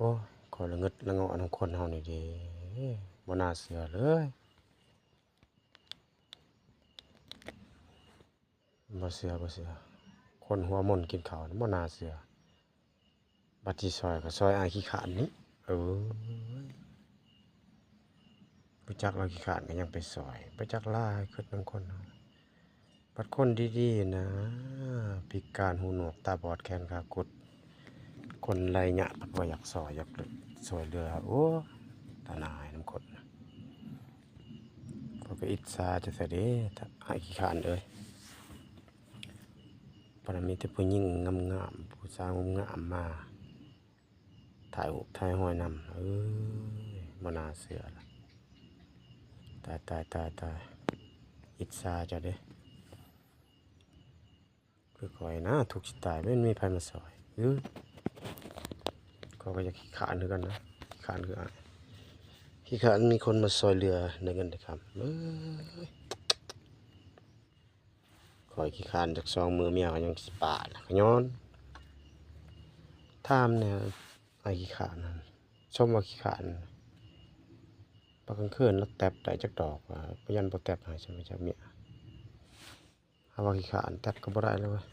อ้ยขอยละเงิดละเงาะนำคนเฮานี่เด้บ่น่าเชื่อเลยบ่เชื่อคนหัวม่นกินข้าวนี่บ่น่าเชื่อบัดสิซอยก็ซอยอ้ายขี้ขลาดนี้เอ้ยรู้จักเราขี้ขลาดก็ยังไปซอยบ่จักลาคิดนำคนเฮาบัดคนดีๆนะพิการหูหนวกตาบอดแขนขากุดคนไร้ญาติบ่อยากซอยอยากซอยเหลือโอ้ตาหนายนำคนข้อยก็อิจฉาจักซะเด้ถ้าอ้ายขี้ขลาดเอ้ย ปรมีแต่ผู้หญิงงามๆผู้สาวงามมาถ่ายรูปถ่ายห้อยนำบ่น่าเชื่อล่ะตายอิจฉาเจ้าเด้คือข้อยนะทุกข์สิตายบ่เห็นมีไผมาช่วยข้อยก็อยากขี้คร้านคือกันนะขี้คร้านคืออ้ายขี้คร้านมีคนมาช่วยเหลือได้เงินได้คำยข้อยขี้คร้านจัก2มื้อเมียก็ยังสิปาล่ะก็ย้อนถามแหน่อ้ายขี้คร้านนั่นชมว่าขี้คร้านตอนกลางคืนแล้วแต็บได้จักดอกว่าบ่ยันบ่แต็บให้ใช่ไหมจักเมียหาว่าขี้คร้านแต็บก็บ่ได้เลยเว้ย